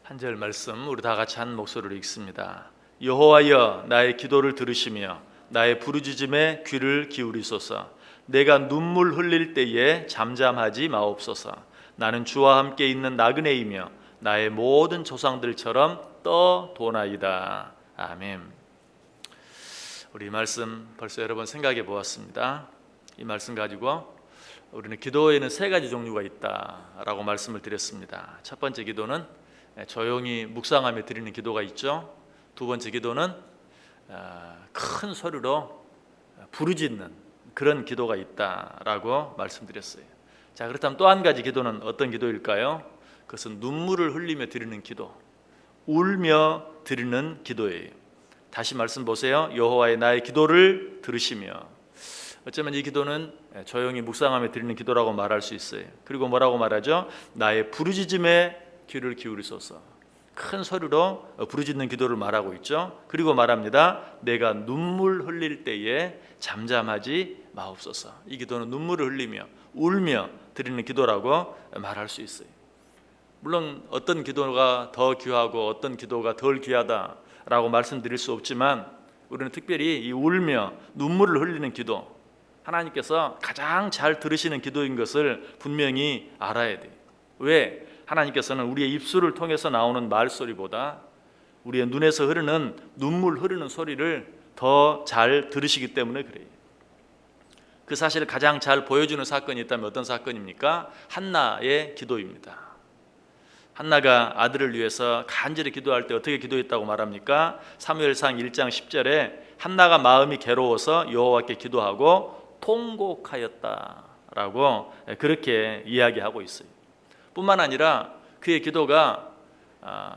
한 절 말씀 우리 다 같이 한 목소리로 읽습니다. 여호와여 나의 기도를 들으시며 나의 부르짖음에 귀를 기울이소서. 내가 눈물 흘릴 때에 잠잠하지 마옵소서. 나는 주와 함께 있는 나그네이며 나의 모든 조상들처럼 떠도나이다. 아멘. 우리 이 말씀 벌써 여러 번 생각해 보았습니다. 이 말씀 가지고 우리는 기도에는 세 가지 종류가 있다라고 말씀을 드렸습니다. 첫 번째 기도는 조용히 묵상하며 드리는 기도가 있죠. 두 번째 기도는 큰 소리로 부르짖는 그런 기도가 있다라고 말씀드렸어요. 자, 그렇다면 또 한 가지 기도는 어떤 기도일까요? 그것은 눈물을 흘리며 드리는 기도, 울며 드리는 기도예요. 다시 말씀 보세요. 여호와의 나의 기도를 들으시며. 어쩌면 이 기도는 조용히 묵상하며 드리는 기도라고 말할 수 있어요. 그리고 뭐라고 말하죠? 나의 부르짖음에 귀를 기울이소서. 큰 소리로 부르짖는 기도를 말하고 있죠. 그리고 말합니다. 내가 눈물 흘릴 때에 잠잠하지 마옵소서. 이 기도는 눈물을 흘리며 울며 드리는 기도라고 말할 수 있어요. 물론 어떤 기도가 더 귀하고 어떤 기도가 덜 귀하다라고 말씀드릴 수 없지만 우리는 특별히 이 울며 눈물을 흘리는 기도, 하나님께서 가장 잘 들으시는 기도인 것을 분명히 알아야 돼요. 왜? 하나님께서는 우리의 입술을 통해서 나오는 말소리보다 우리의 눈에서 흐르는 눈물 흐르는 소리를 더 잘 들으시기 때문에 그래요. 그 사실을 가장 잘 보여주는 사건이 있다면 어떤 사건입니까? 한나의 기도입니다. 한나가 아들을 위해서 간절히 기도할 때 어떻게 기도했다고 말합니까? 사무엘상 1장 10절에 한나가 마음이 괴로워서 여호와께 기도하고 통곡하였다라고 그렇게 이야기하고 있어요. 뿐만 아니라 그의 기도가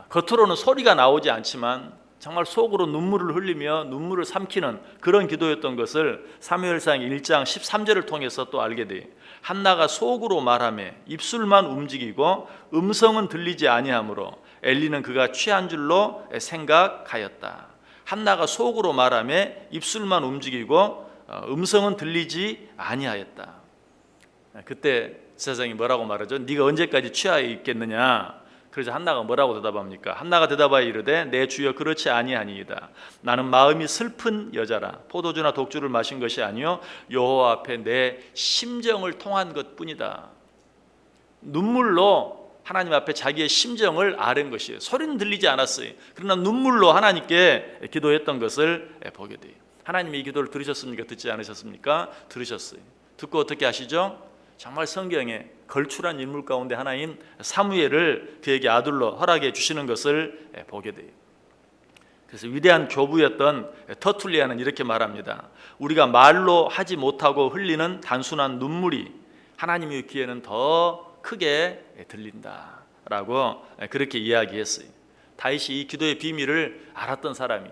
겉으로는 소리가 나오지 않지만 정말 속으로 눈물을 흘리며 눈물을 삼키는 그런 기도였던 것을 사무엘상 1장 13절을 통해서 또 알게 돼요. 한나가 속으로 말하며 입술만 움직이고 음성은 들리지 아니하므로 엘리는 그가 취한 줄로 생각하였다. 한나가 속으로 말하며 입술만 움직이고 음성은 들리지 아니하였다. 그때 세상이 뭐라고 말하죠? 네가 언제까지 취하여 있겠느냐? 그래서 한나가 뭐라고 대답합니까? 한나가 대답하여 이르되 내 주여 그렇지 아니하니이다. 나는 마음이 슬픈 여자라. 포도주나 독주를 마신 것이 아니요 여호와 앞에 내 심정을 통한 것뿐이다. 눈물로 하나님 앞에 자기의 심정을 아뢰는 것이에요. 소리는 들리지 않았어요. 그러나 눈물로 하나님께 기도했던 것을 보게 돼요. 하나님이 이 기도를 들으셨습니까? 듣지 않으셨습니까? 들으셨어요. 듣고 어떻게 하시죠? 정말 성경에 걸출한 인물 가운데 하나인 사무엘을 그에게 아들로 허락해 주시는 것을 보게 돼요. 그래서 위대한 교부였던 터툴리아는 이렇게 말합니다. 우리가 말로 하지 못하고 흘리는 단순한 눈물이 하나님의 귀에는 더 크게 들린다라고 그렇게 이야기했어요. 다윗이 이 기도의 비밀을 알았던 사람이.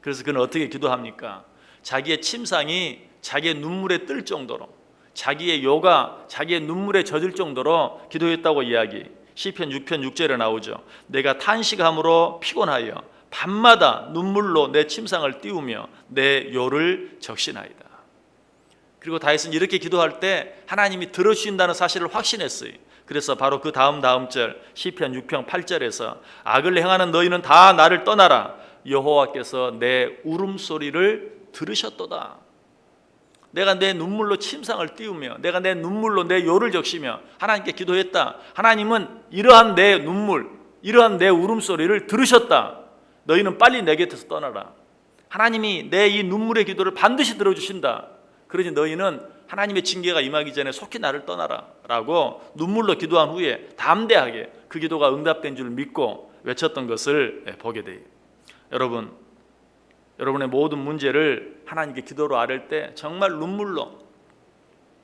그래서 그는 어떻게 기도합니까? 자기의 침상이 자기의 눈물에 뜰 정도로, 자기의 요가 자기의 눈물에 젖을 정도로 기도했다고 이야기. 시편 6편 6절에 나오죠. 내가 탄식함으로 피곤하여 밤마다 눈물로 내 침상을 띄우며 내 요를 적신하이다. 그리고 다윗은 이렇게 기도할 때 하나님이 들어주신다는 사실을 확신했어요. 그래서 바로 그 다음 절 시편 6편 8절에서 악을 행하는 너희는 다 나를 떠나라. 여호와께서 내 울음소리를 들으셨도다. 내가 내 눈물로 침상을 띄우며 내가 내 눈물로 내 요를 적시며 하나님께 기도했다. 하나님은 이러한 내 눈물, 이러한 내 울음소리를 들으셨다. 너희는 빨리 내 곁에서 떠나라. 하나님이 내 이 눈물의 기도를 반드시 들어주신다. 그러지 너희는 하나님의 징계가 임하기 전에 속히 나를 떠나라 라고 눈물로 기도한 후에 담대하게 그 기도가 응답된 줄 믿고 외쳤던 것을 보게 돼요. 여러분의 모든 문제를 하나님께 기도로 아뢰 때 정말 눈물로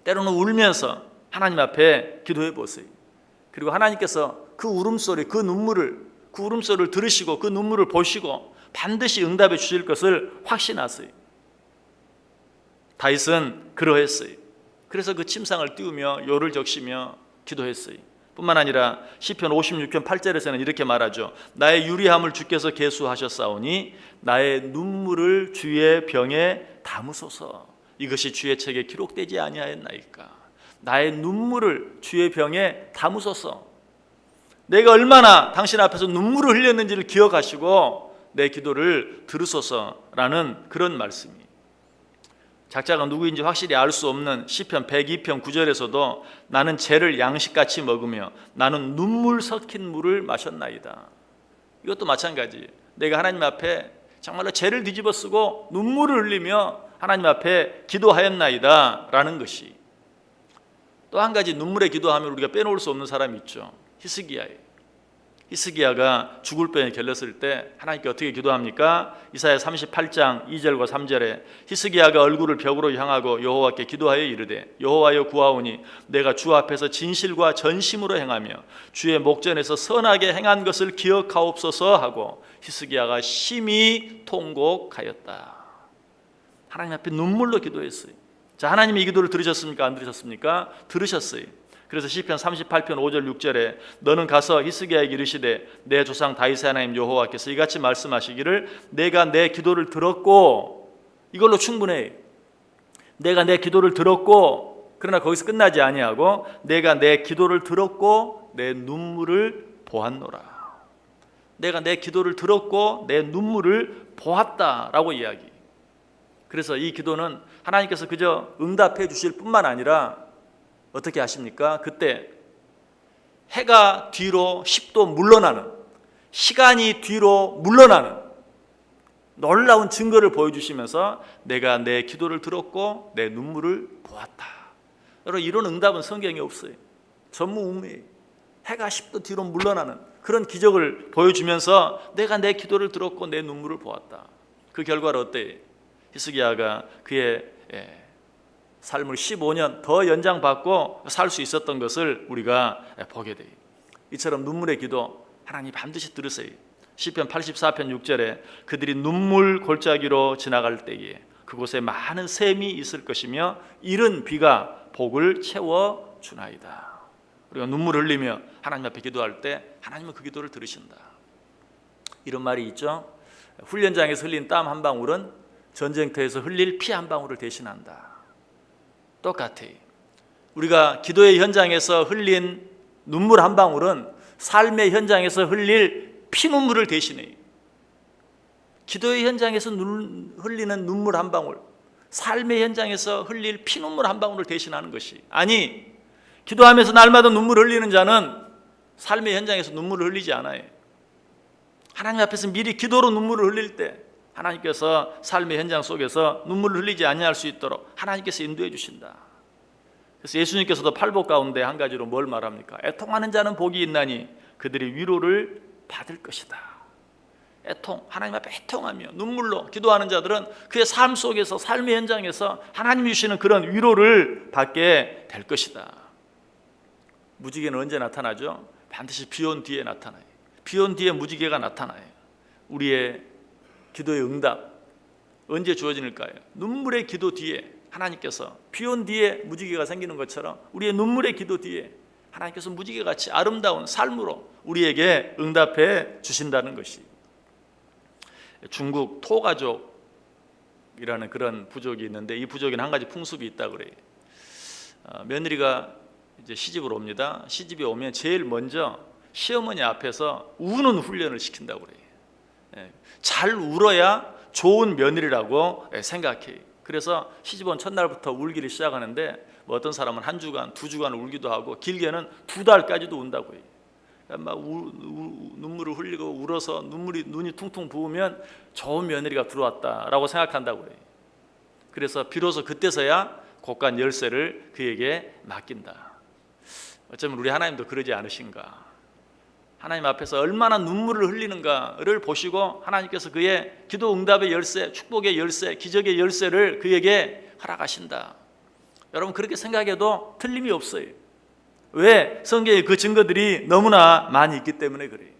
때로는 울면서 하나님 앞에 기도해 보세요. 그리고 하나님께서 그 울음소리, 그 울음소리를 들으시고 그 눈물을 보시고 반드시 응답해 주실 것을 확신하세요. 다윗은 그러했어요. 그래서 그 침상을 띄우며 요를 적시며 기도했어요. 뿐만 아니라 시편 56편 8절에서는 이렇게 말하죠. 나의 유리함을 주께서 계수하셨사오니 나의 눈물을 주의 병에 담으소서. 이것이 주의 책에 기록되지 아니하였나이까. 나의 눈물을 주의 병에 담으소서. 내가 얼마나 당신 앞에서 눈물을 흘렸는지를 기억하시고 내 기도를 들으소서라는 그런 말씀이. 작자가 누구인지 확실히 알 수 없는 시편 102편 9절에서도 나는 죄를 양식같이 먹으며 나는 눈물 섞인 물을 마셨나이다. 이것도 마찬가지. 내가 하나님 앞에 정말로 죄를 뒤집어 쓰고 눈물을 흘리며 하나님 앞에 기도하였나이다 라는 것이. 또 한 가지 눈물의 기도하면 우리가 빼놓을 수 없는 사람이 있죠. 히스기야예요. 히스기야가 죽을 병에 걸렸을 때 하나님께 어떻게 기도합니까? 이사야 38장 2절과 3절에 히스기야가 얼굴을 벽으로 향하고 여호와께 기도하여 이르되 여호와여 구하오니 내가 주 앞에서 진실과 전심으로 행하며 주의 목전에서 선하게 행한 것을 기억하옵소서 하고 히스기야가 심히 통곡하였다. 하나님 앞에 눈물로 기도했어요. 자, 하나님이 이 기도를 들으셨습니까? 안 들으셨습니까? 들으셨어요. 그래서 시편 38편 5절 6절에 너는 가서 히스기야에게 이르시되 내 조상 다윗의 하나님 여호와께서 이같이 말씀하시기를 내가 내 기도를 들었고, 이걸로 충분해. 내가 내 기도를 들었고, 그러나 거기서 끝나지 아니하고 내가 내 기도를 들었고 내 눈물을 보았노라. 내가 내 기도를 들었고 내 눈물을 보았다라고 이야기. 그래서 이 기도는 하나님께서 그저 응답해 주실 뿐만 아니라 어떻게 하십니까? 그때 해가 뒤로 10도 물러나는, 시간이 뒤로 물러나는 놀라운 증거를 보여주시면서 내가 내 기도를 들었고 내 눈물을 보았다. 여러분, 이런 응답은 성경에 없어요. 전무후무해요. 해가 10도 뒤로 물러나는 그런 기적을 보여주면서 내가 내 기도를 들었고 내 눈물을 보았다. 그 결과를 어때요? 히스기야가 그의 삶을 15년 더 연장받고 살 수 있었던 것을 우리가 보게 돼요. 이처럼 눈물의 기도 하나님 반드시 들으세요. 시편 84편 6절에 그들이 눈물 골짜기로 지나갈 때에 그곳에 많은 샘이 있을 것이며 이른 비가 복을 채워주나이다. 우리가 눈물 흘리며 하나님 앞에 기도할 때 하나님은 그 기도를 들으신다. 이런 말이 있죠. 훈련장에서 흘린 땀 한 방울은 전쟁터에서 흘릴 피 한 방울을 대신한다. 똑같아요. 우리가 기도의 현장에서 흘린 눈물 한 방울은 삶의 현장에서 흘릴 피눈물을 대신해요. 기도의 현장에서 흘리는 눈물 한 방울, 삶의 현장에서 흘릴 피눈물 한 방울을 대신하는 것이, 아니, 기도하면서 날마다 눈물 흘리는 자는 삶의 현장에서 눈물을 흘리지 않아요. 하나님 앞에서 미리 기도로 눈물을 흘릴 때 하나님께서 삶의 현장 속에서 눈물을 흘리지 아니할 수 있도록 하나님께서 인도해 주신다. 그래서 예수님께서도 팔복 가운데 한 가지로 뭘 말합니까? 애통하는 자는 복이 있나니 그들이 위로를 받을 것이다. 애통, 하나님 앞에 애통하며 눈물로 기도하는 자들은 그의 삶 속에서, 삶의 현장에서 하나님이 주시는 그런 위로를 받게 될 것이다. 무지개는 언제 나타나죠? 반드시 비 온 뒤에 나타나요. 비 온 뒤에 무지개가 나타나요. 우리의 기도의 응답 언제 주어질까요? 눈물의 기도 뒤에 하나님께서, 비 온 뒤에 무지개가 생기는 것처럼 우리의 눈물의 기도 뒤에 하나님께서 무지개같이 아름다운 삶으로 우리에게 응답해 주신다는 것이. 중국 토가족이라는 그런 부족이 있는데 이 부족에는 한 가지 풍습이 있다 그래요. 며느리가 이제 시집을 옵니다. 시집에 오면 제일 먼저 시어머니 앞에서 우는 훈련을 시킨다고 그래요. 잘 울어야 좋은 며느리라고 생각해요. 그래서 시집 온 첫날부터 울기를 시작하는데 뭐 어떤 사람은 한 주간, 두 주간 울기도 하고 길게는 2달까지도 운다고 해요. 막 눈물을 흘리고 울어서 눈이 퉁퉁 부으면 좋은 며느리가 들어왔다라고 생각한다고 해요. 그래서 비로소 그때서야 곡간 열쇠를 그에게 맡긴다. 어쩌면 우리 하나님도 그러지 않으신가. 하나님 앞에서 얼마나 눈물을 흘리는가를 보시고 하나님께서 그의 기도 응답의 열쇠, 축복의 열쇠, 기적의 열쇠를 그에게 허락하신다. 여러분, 그렇게 생각해도 틀림이 없어요. 왜? 성경에 그 증거들이 너무나 많이 있기 때문에 그래요.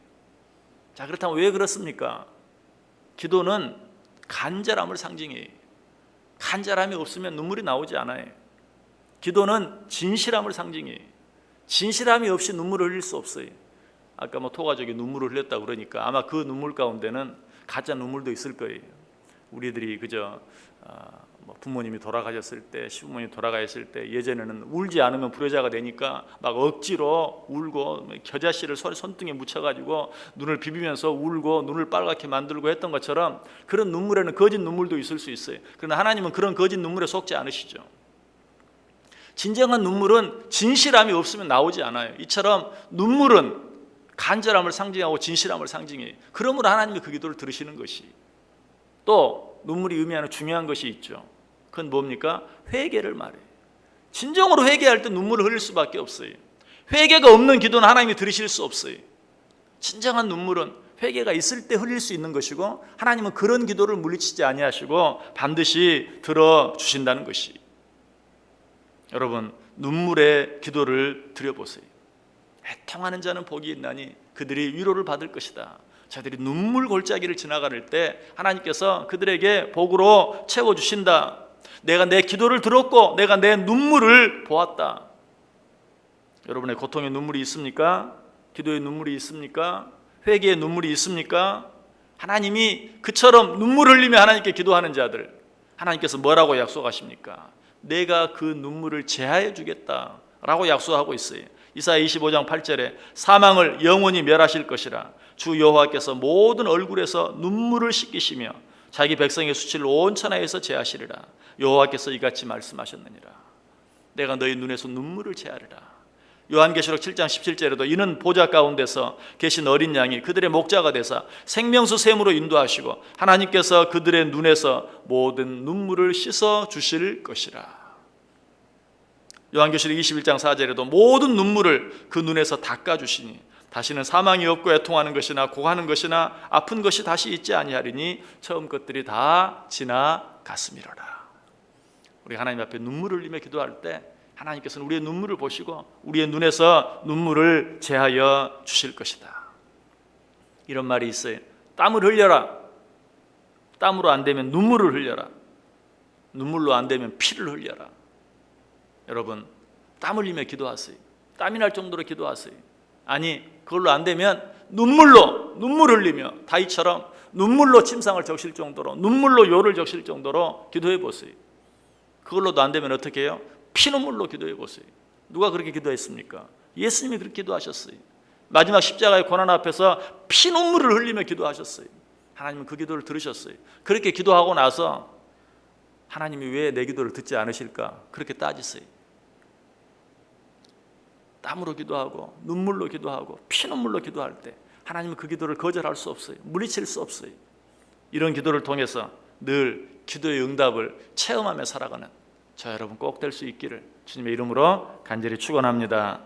자, 그렇다면 왜 그렇습니까? 기도는 간절함을 상징해요. 간절함이 없으면 눈물이 나오지 않아요. 기도는 진실함을 상징해요. 진실함이 없이 눈물을 흘릴 수 없어요. 아까 뭐 토가족이 눈물을 흘렸다고 그러니까 아마 그 눈물 가운데는 가짜 눈물도 있을 거예요. 우리들이 그저 부모님이 돌아가셨을 때, 시부모님이 돌아가셨을 때 예전에는 울지 않으면 불효자가 되니까 막 억지로 울고 겨자씨를 손등에 묻혀가지고 눈을 비비면서 울고 눈을 빨갛게 만들고 했던 것처럼 그런 눈물에는 거짓 눈물도 있을 수 있어요. 그러나 하나님은 그런 거짓 눈물에 속지 않으시죠. 진정한 눈물은 진실함이 없으면 나오지 않아요. 이처럼 눈물은 간절함을 상징하고 진실함을 상징해요. 그러므로 하나님이 그 기도를 들으시는 것이, 또 눈물이 의미하는 중요한 것이 있죠. 그건 뭡니까? 회개를 말해요. 진정으로 회개할 때 눈물을 흘릴 수밖에 없어요. 회개가 없는 기도는 하나님이 들으실 수 없어요. 진정한 눈물은 회개가 있을 때 흘릴 수 있는 것이고, 하나님은 그런 기도를 물리치지 아니하시고 반드시 들어주신다는 것이. 여러분, 눈물의 기도를 드려보세요. 애통하는 자는 복이 있나니 그들이 위로를 받을 것이다. 저들이 눈물 골짜기를 지나갈 때 하나님께서 그들에게 복으로 채워주신다. 내가 내 기도를 들었고 내가 내 눈물을 보았다. 여러분의 고통의 눈물이 있습니까? 기도의 눈물이 있습니까? 회개의 눈물이 있습니까? 하나님이 그처럼 눈물 흘리며 하나님께 기도하는 자들, 하나님께서 뭐라고 약속하십니까? 내가 그 눈물을 제하여 주겠다 라고 약속하고 있어요. 이사야 25장 8절에 사망을 영원히 멸하실 것이라 주 여호와께서 모든 얼굴에서 눈물을 씻기시며 자기 백성의 수치를 온 천하에서 제하시리라. 여호와께서 이같이 말씀하셨느니라. 내가 너희 눈에서 눈물을 제하리라. 요한계시록 7장 17절에도 이는 보좌 가운데서 계신 어린 양이 그들의 목자가 되사 생명수 샘으로 인도하시고 하나님께서 그들의 눈에서 모든 눈물을 씻어 주실 것이라. 요한계시록 21장 4절에도 모든 눈물을 그 눈에서 닦아주시니 다시는 사망이 없고 애통하는 것이나 고하는 것이나 아픈 것이 다시 있지 아니하리니 처음 것들이 다 지나갔음이로라. 우리 하나님 앞에 눈물을 흘리며 기도할 때 하나님께서는 우리의 눈물을 보시고 우리의 눈에서 눈물을 제하여 주실 것이다. 이런 말이 있어요. 땀을 흘려라. 땀으로 안 되면 눈물을 흘려라. 눈물로 안 되면 피를 흘려라. 여러분, 땀 흘리며 기도하세요. 땀이 날 정도로 기도하세요. 아니, 그걸로 안 되면 눈물 흘리며 다윗처럼 눈물로 침상을 적실 정도로, 눈물로 요를 적실 정도로 기도해 보세요. 그걸로도 안 되면 어떻게 해요? 피눈물로 기도해 보세요. 누가 그렇게 기도했습니까? 예수님이 그렇게 기도하셨어요. 마지막 십자가의 고난 앞에서 피눈물을 흘리며 기도하셨어요. 하나님은 그 기도를 들으셨어요. 그렇게 기도하고 나서 하나님이 왜 내 기도를 듣지 않으실까? 그렇게 따지세요. 땀으로 기도하고 눈물로 기도하고 피눈물로 기도할 때 하나님은 그 기도를 거절할 수 없어요. 물리칠 수 없어요. 이런 기도를 통해서 늘 기도의 응답을 체험하며 살아가는 저 여러분 꼭 될 수 있기를 주님의 이름으로 간절히 축원합니다.